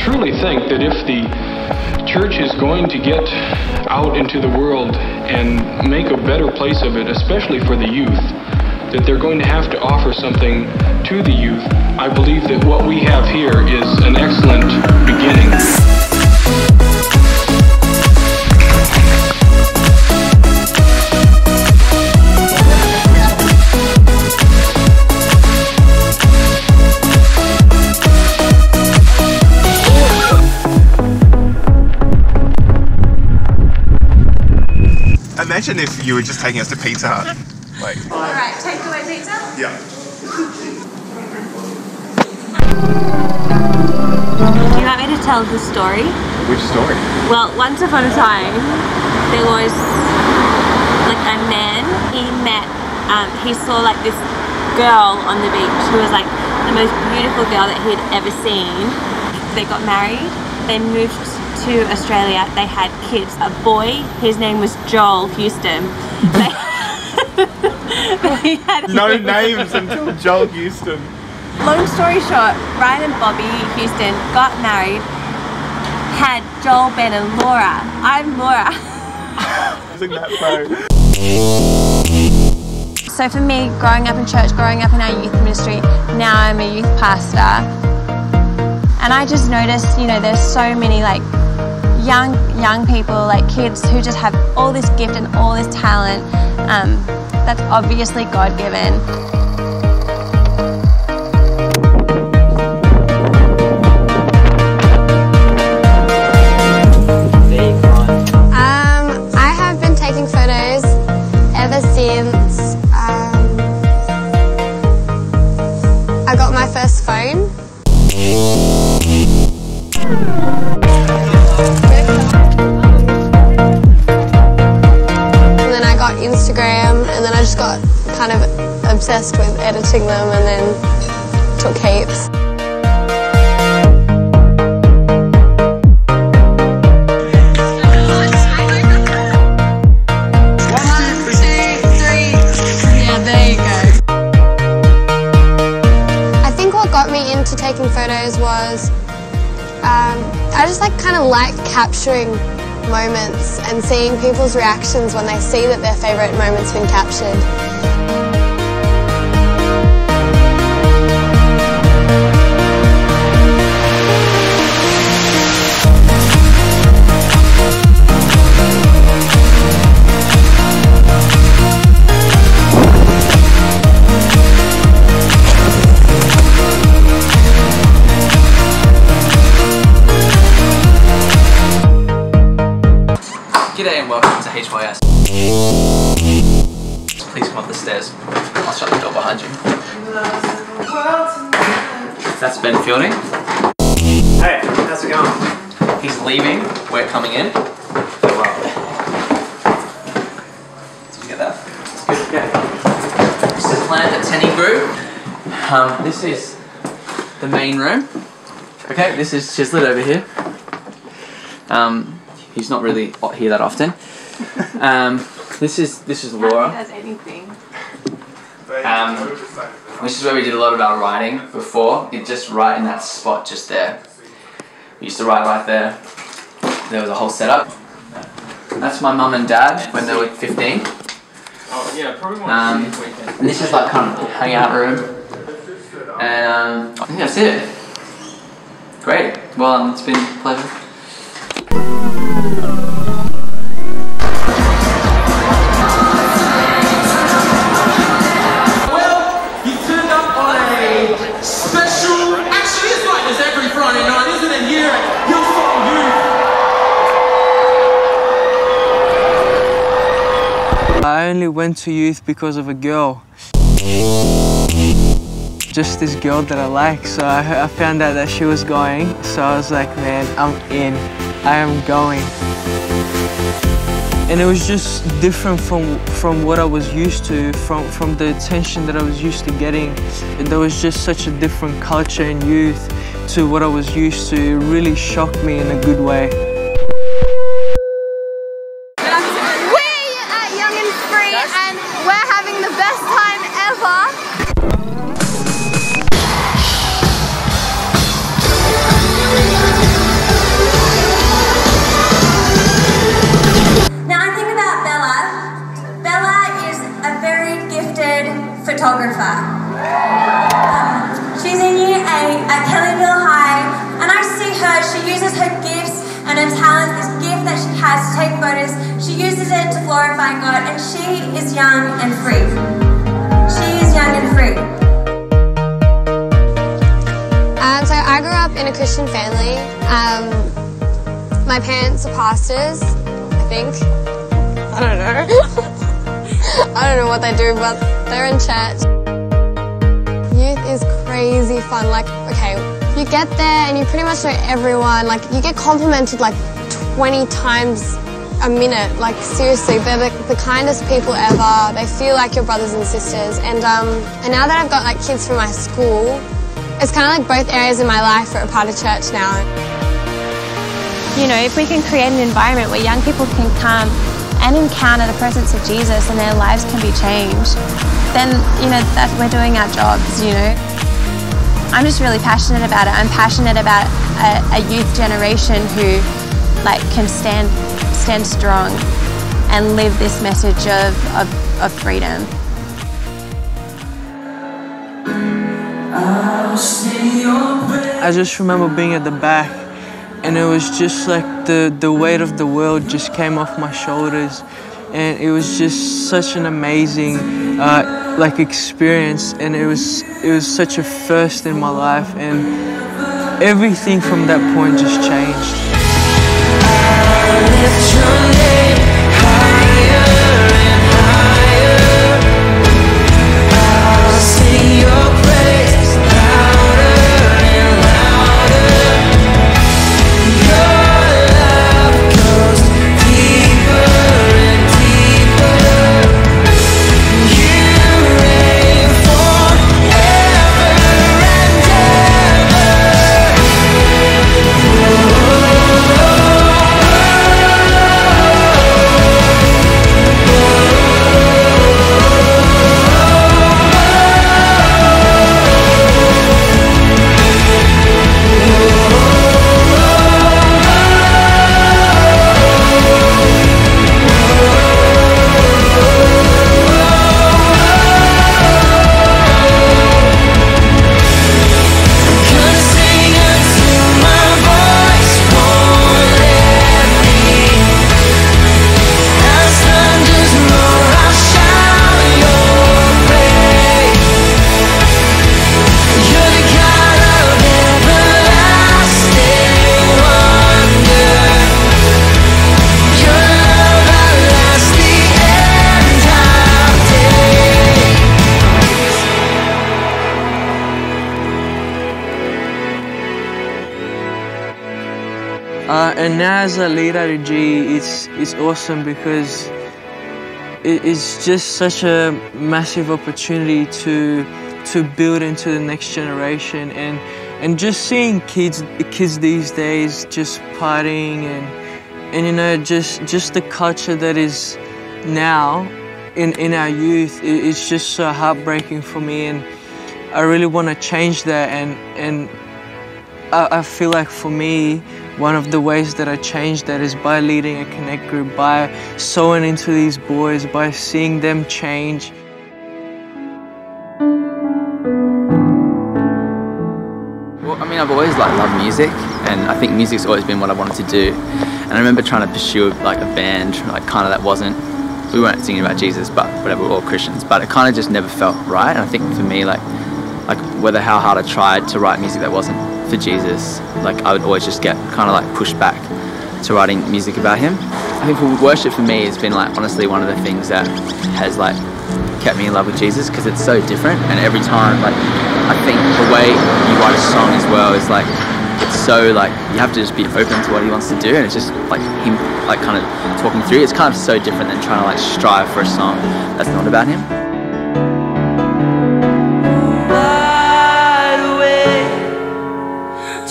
truly think that if the church is going to get out into the world and make a better place of it, especially for the youth, that they're going to have to offer something to the youth. I believe that what we have here is an excellent beginning. Imagine if you were just taking us to Pizza Hut. Like. Alright, takeaway pizza? Yeah. Do you want me to tell the story? Which story? Well, once upon a time, there was like a man, he saw like this girl on the beach who was like the most beautiful girl that he had ever seen. They got married, they moved to Australia, they had kids. A boy, his name was Joel Houston. They had no names until Joel Houston. Long story short, Ryan and Bobby Houston got married, had Joel, Ben and Laura. I'm Laura. Isn't that so? So for me, growing up in church, growing up in our youth ministry, now I'm a youth pastor. And I just noticed, you know, there's so many like young people, like kids who just have all this gift and all this talent that's obviously God-given. I have been taking photos ever since I got my first phone. And then I got Instagram, and then I just got kind of obsessed with editing them, and then took heaps. To taking photos was I just kind of like capturing moments and seeing people's reactions when they see that their favourite moment's been captured. G'day and welcome to HYS. Please come up the stairs. I'll shut the door behind you. That's Ben Fielding. Hey, how's it going? He's leaving. We're coming in. Oh wow. Did you get that? That's good. Yeah. This is Plant at Tenny Brew. This is the main room. Okay, this is Chislett over here. He's not really here that often. This is Laura. He does anything. This is where we did a lot of our writing before. It's just right in that spot just there. We used to write right there. There was a whole setup. That's my mum and dad when they were 15. Oh yeah, probably want to see if we can. And this is like kind of hangout room. And I think that's it. Great. Well, it's been a pleasure. I only went to youth because of a girl. Just this girl that I like, so I found out that she was going, so I was like, man, I'm in. I am going. And it was just different from what I was used to, from the attention that I was used to getting. And there was just such a different culture in youth to what I was used to. It really shocked me in a good way. And we're having the best time ever. glorify God, and she is young and free. She is young and free. So I grew up in a Christian family. My parents are pastors, I think. I don't know. I don't know what they do, but they're in church. Youth is crazy fun. Like, okay, you get there and you pretty much know everyone. Like, you get complimented like 20 times a minute. Like, seriously, they're the kindest people ever. They feel like your brothers and sisters. And now that I've got like kids from my school, it's kind of like both areas in my life are a part of church now. You know, if we can create an environment where young people can come and encounter the presence of Jesus and their lives can be changed, then, you know, that we're doing our jobs, you know. I'm just really passionate about it. I'm passionate about a youth generation who, like, can stand strong and live this message of freedom. I just remember being at the back, and it was just like the weight of the world just came off my shoulders, and it was just such an amazing like experience, and it was such a first in my life, and everything from that point just changed. And now as a leader at G, it's awesome because it's just such a massive opportunity to build into the next generation, and just seeing kids these days just partying and you know just the culture that is now in our youth, it's just so heartbreaking for me, and I really want to change that, and I feel like for me, one of the ways that I change that is by leading a connect group, by sowing into these boys, by seeing them change. Well, I mean, I've always loved music, and I think music's always been what I wanted to do. And I remember trying to pursue like a band, like kind of that wasn't, we weren't singing about Jesus, but whatever, we're all Christians, but it kind of just never felt right. And I think for me, like whether how hard I tried to write music that wasn't for Jesus, like I would always just get kind of like pushed back to writing music about him. I think for worship for me has been like honestly one of the things that has like kept me in love with Jesus, because it's so different, and every time like I think the way you write a song as well is like it's so like you have to just be open to what he wants to do, and it's just like him like kind of talking through. It's kind of so different than trying to like strive for a song that's not about him.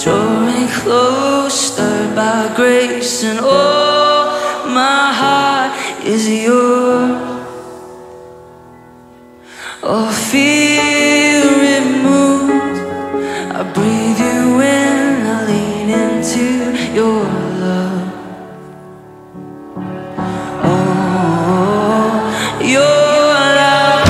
Draw me closer by grace, and all my heart is yours. All fear removed, I breathe you in, I lean into your love. Oh, your love.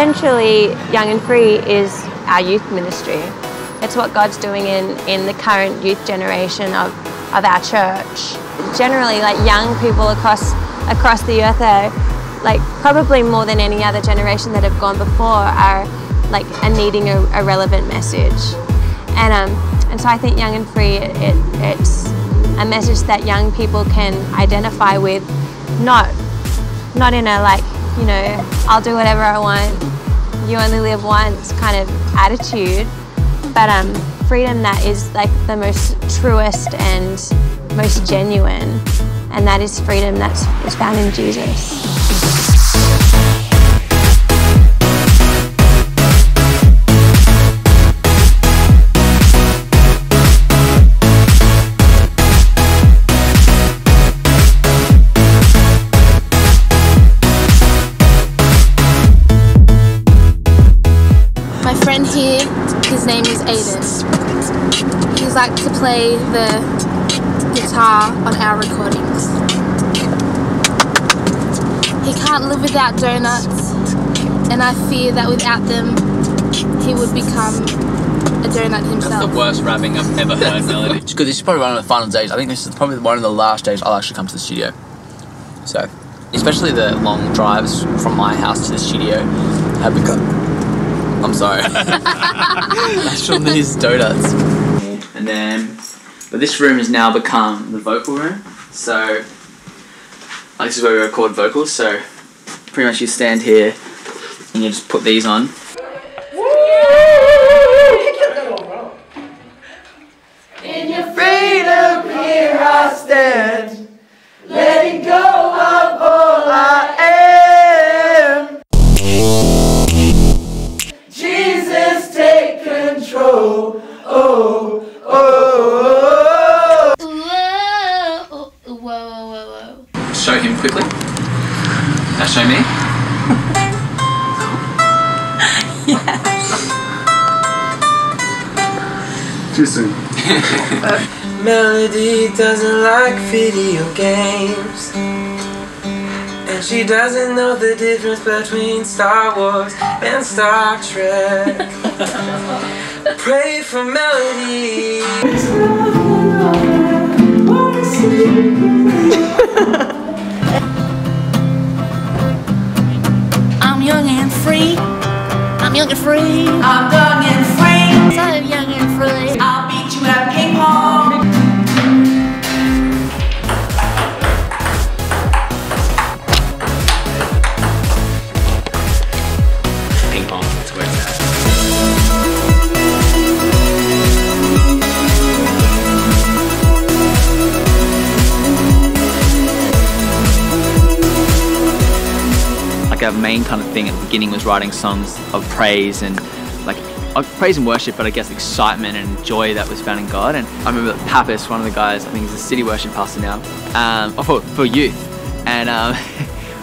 essentially, Young and Free is our youth ministry. It's what God's doing in the current youth generation of our church. Generally, like young people across the earth are, like probably more than any other generation that have gone before, are needing a relevant message. And so I think Young and Free, it's a message that young people can identify with, not in a I'll do whatever I want, you only live once kind of attitude, but freedom that is like the most truest and most genuine, and that is freedom that is found in Jesus. My friend here, his name is Aiden. He's like to play the guitar on our recordings. He can't live without donuts, and I fear that without them, he would become a donut himself. That's the worst rapping I've ever heard, Melody. It's good, this is probably one of the final days. I think this is probably one of the last days I'll actually come to the studio. So, especially the long drives from my house to the studio have become... I'm sorry. That's from these donuts. And then, but this room has now become the vocal room. So, like this is where we record vocals. So, pretty much you stand here and you just put these on. In your freedom, here I stand, letting go of all I am. Jesus, take control. Oh, oh, Whoa, whoa, whoa, whoa. Show him quickly. Now show me. Too soon. Melody doesn't like video games, and she doesn't know the difference between Star Wars and Star Trek. Pray for Melody. I'm young and free. I'm young and free. I'm young and free. So young and free. I'll beat you at ping pong. Ping pong, that's where it's at. Like our main kind of thing at the beginning was writing songs of praise and like praise and worship, but I guess excitement and joy that was found in God. And I remember that Pappas, one of the guys, I think he's a city worship pastor now, for youth, and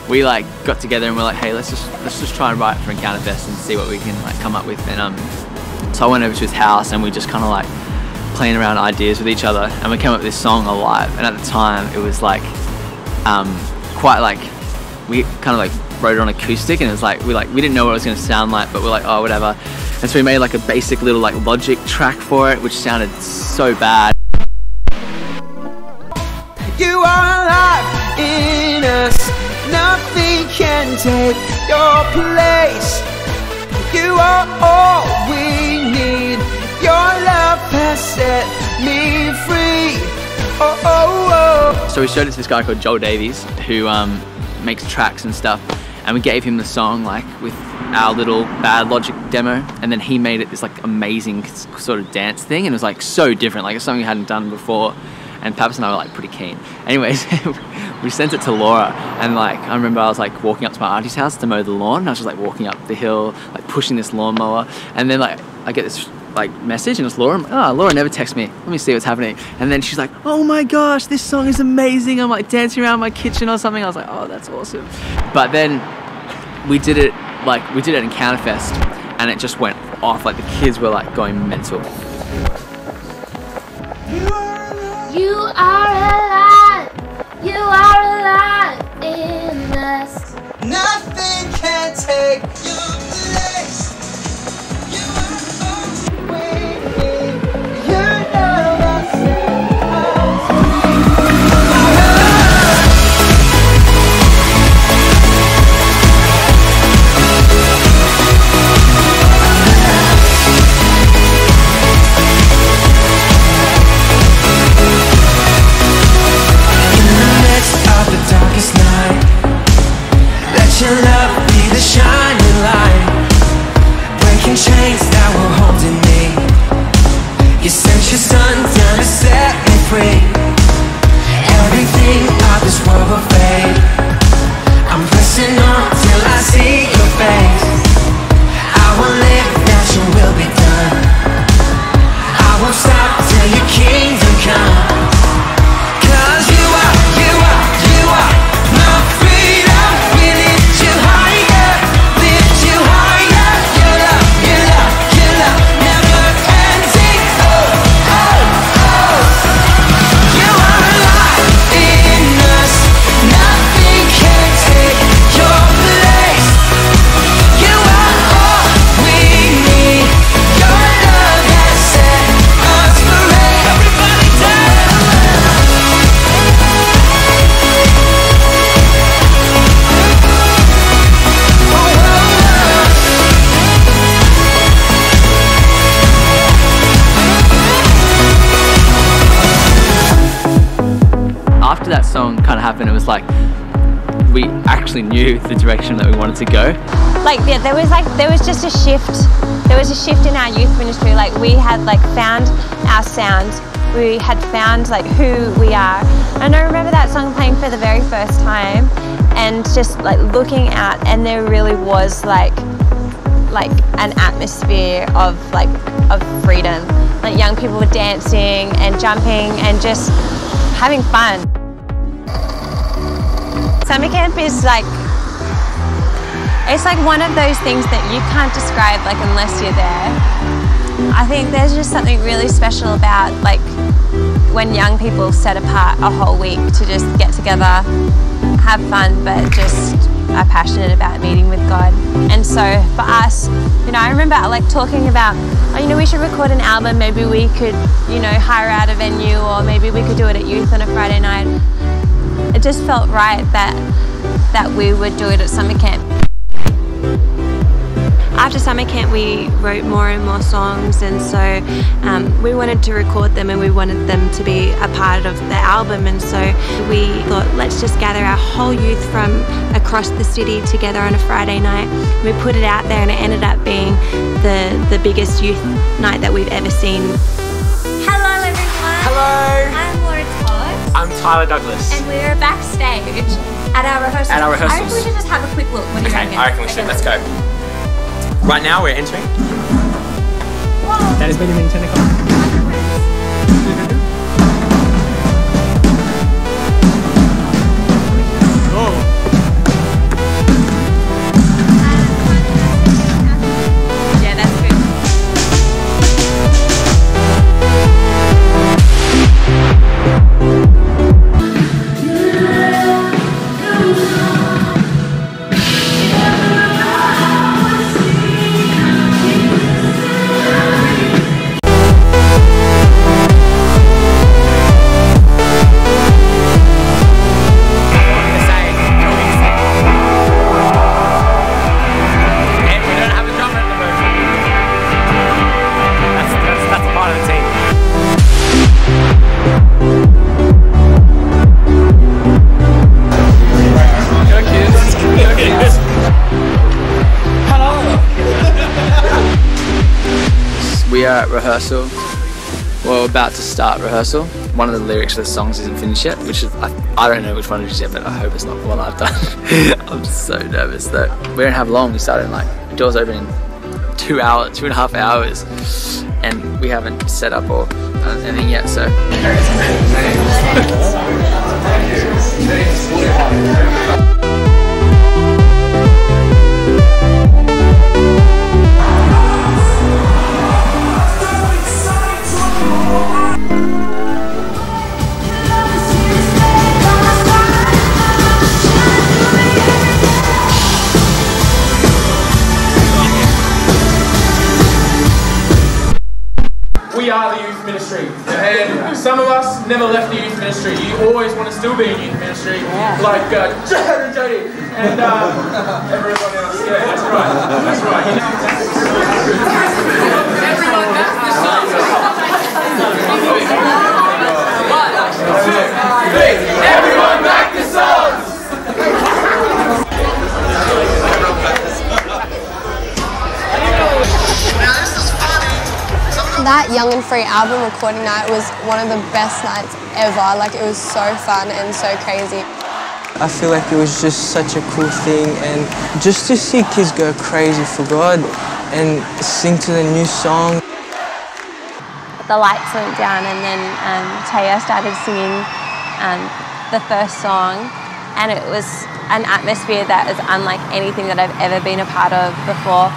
we like got together and we're like, hey, let's just try and write for Encounter Fest and see what we can like come up with. And so I went over to his house and we just kind of like playing around ideas with each other, and we came up with this song, Alive. And at the time it was like quite like, we kind of like wrote it on acoustic, and it was like we didn't know what it was going to sound like, but we're like, oh, whatever. And so we made like a basic little like Logic track for it, which sounded so bad. You are alive in us. Nothing can take your place. You are all we need. Your love has set me free. Oh, oh, oh. So we showed it to this guy called Joel Davies, who makes tracks and stuff, and we gave him the song like with our little Bad Logic demo, and then he made it this like amazing sort of dance thing, and it was like so different, like it's something we hadn't done before. And Pappas and I were like pretty keen. Anyways, we sent it to Laura, and like I remember I was like walking up to my auntie's house to mow the lawn, and I was just like walking up the hill, like pushing this lawnmower, and then like I get this like message, and it's Laura. I'm like, oh, Laura never texts me. Let me see what's happening. And then she's like, oh my gosh, this song is amazing. I'm like dancing around my kitchen or something. I was like, oh, that's awesome. But then we did it at Encounter Fest, and it just went off. Like the kids were like going mental. You are alive. You are alive in us. Nothing can take your place. happened, it was like we actually knew the direction that we wanted to go. Like, yeah, there was just a shift. There was a shift in our youth ministry. Like, we had like found our sound. We had found like who we are. And I remember that song playing for the very first time, and just like looking out, and there really was like an atmosphere of freedom. Like, young people were dancing and jumping and just having fun. Summer camp is like, it's like one of those things that you can't describe like unless you're there. I think there's just something really special about like when young people set apart a whole week to just get together, have fun, but just are passionate about meeting with God. And so for us, you know, I remember like talking about, oh, you know, we should record an album, maybe we could, you know, hire out a venue, or maybe we could do it at youth on a Friday night. It just felt right that we would do it at summer camp. After summer camp, we wrote more and more songs, and so we wanted to record them and we wanted them to be a part of the album. And so we thought, let's just gather our whole youth from across the city together on a Friday night. We put it out there, and it ended up being the biggest youth night that we've ever seen. Hello everyone! Hello! I'm Laura Todd. I'm Tyler Douglas. And we're backstage at our rehearsals. At our rehearsals. I reckon we should just have a quick look. What do you reckon? I reckon we should. Let's go. Right now we're entering. That is meeting in 10 o'clock. Yeah, that's good. We are at rehearsal. We're about to start rehearsal. One of the lyrics of the songs isn't finished yet, which is, I don't know which one it is yet, but I hope it's not the one I've done. I'm so nervous though. We don't have long. We started in like, doors open in 2.5 hours, and we haven't set up or anything yet, so. We are the youth ministry, and some of us never left the youth ministry. You always want to still be in youth ministry, like Jody and everyone else. Yeah, that's right. That's right. Everyone back the songs. Everyone back the songs. That Young and Free album recording night was one of the best nights ever. Like, it was so fun and so crazy. I feel like it was just such a cool thing, and just to see kids go crazy for God and sing to the new song. The lights went down, and then Taya started singing the first song, and it was an atmosphere that is unlike anything that I've ever been a part of before.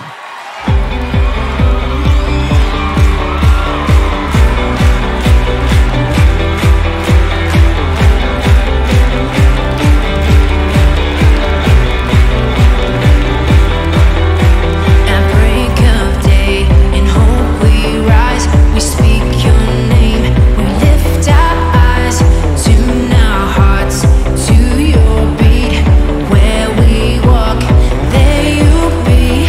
Where we walk, there you be.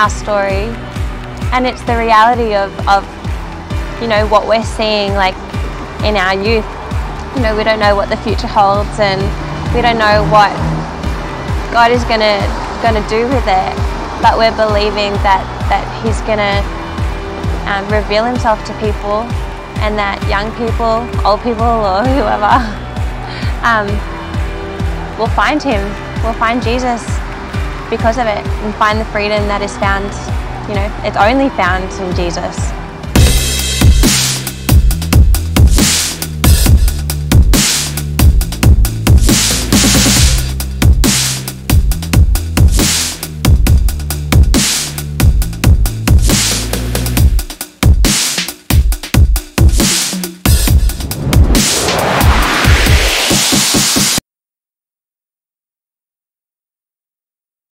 our story, and it's the reality of you know, what we're seeing like in our youth. You know, we don't know what the future holds, and we don't know what God is gonna do with it, but we're believing that He's gonna reveal Himself to people, and that young people, old people, or whoever will find Him, will find Jesus because of it, and find the freedom that is found, you know, it's only found in Jesus.